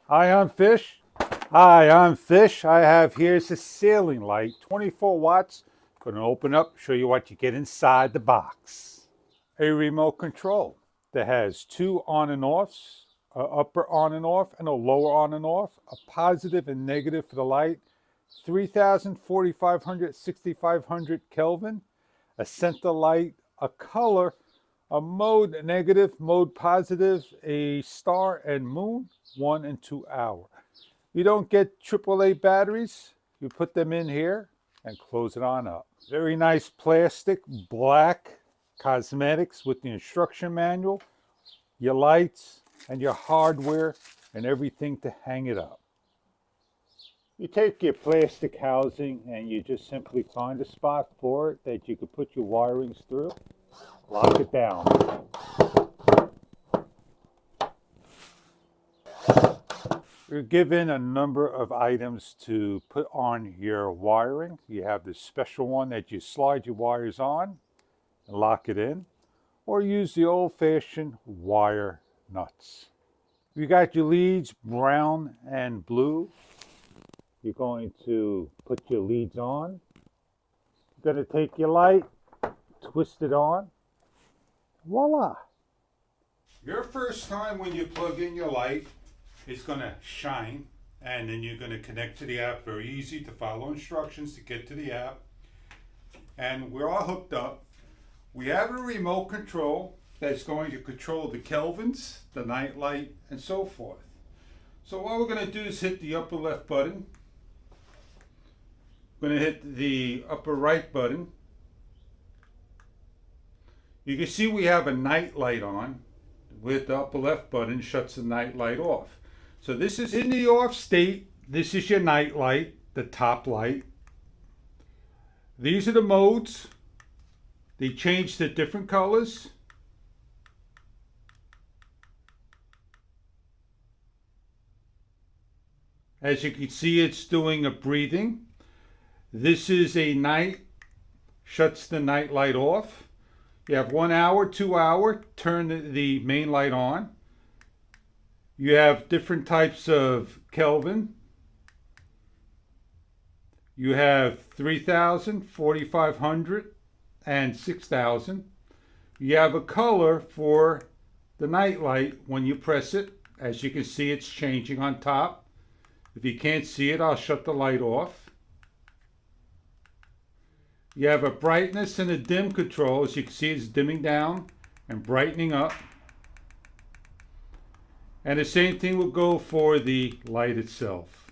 Hi, I'm Fish. Hi, I'm Fish. I have here's a ceiling light, 24 watts. Going to open up, show you what you get inside the box. A remote control that has two on and offs, a upper on and off and a lower on and off, a positive and negative for the light, 3000, 4500, 6500 Kelvin, a center light, a color, a mode negative, mode positive, a star and moon, 1 and 2 hour. You don't get AAA batteries. You put them in here and close it on up. Very nice plastic, black cosmetics with the instruction manual, your lights and your hardware and everything to hang it up. You take your plastic housing and you just simply find a spot for it that you can put your wirings through, lock it down. You're given a number of items to put on your wiring. You have this special one that you slide your wires on and lock it in, or use the old-fashioned wire nuts. You got your leads, brown and blue. You're going to put your leads on. You're going to take your light, twist it on. Voila! Your first time when you plug in your light, it's going to shine, and then you're going to connect to the app. Very easy to follow instructions to get to the app. And we're all hooked up. We have a remote control that's going to control the kelvins, the night light, and so forth. So what we're going to do is hit the upper left button. We're going to hit the upper right button. You can see we have a night light on. With the upper left button, shuts the night light off. So this is in the off state. This is your night light, the top light. These are the modes. They change to different colors. As you can see, it's doing a breathing. This is a night, shuts the night light off. You have 1 hour, 2 hour, turn the main light on. You have different types of Kelvin. You have 3000, 4500, and 6000. You have a color for the night light when you press it. As you can see, it's changing on top. If you can't see it, I'll shut the light off. You have a brightness and a dim control. As you can see, it's dimming down and brightening up. And the same thing will go for the light itself.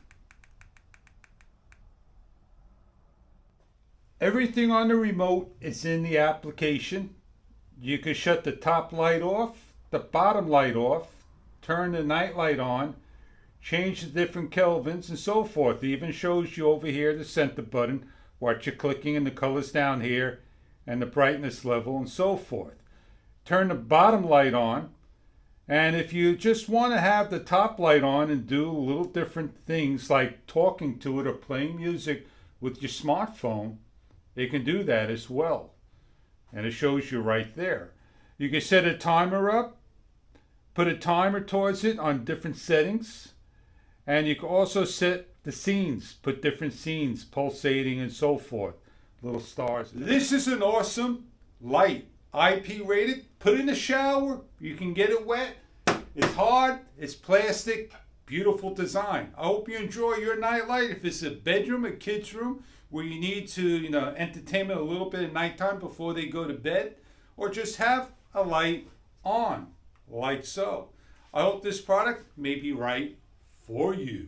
Everything on the remote is in the application. You can shut the top light off, the bottom light off, turn the night light on, change the different kelvins and so forth. It even shows you over here the center button, what you're clicking, and the colors down here, and the brightness level and so forth. Turn the bottom light on, and if you just want to have the top light on and do little different things like talking to it or playing music with your smartphone, you can do that as well. And it shows you right there. You can set a timer up, put a timer towards it on different settings, and you can also set the scenes, put different scenes pulsating and so forth, little stars. This is an awesome light, IP rated. Put in the shower, you can get it wet. It's hard, it's plastic, beautiful design. I hope you enjoy your night light. If it's a bedroom, a kid's room, where you need to, entertainment a little bit at nighttime before they go to bed, or just have a light on, like so. I hope this product may be right for you.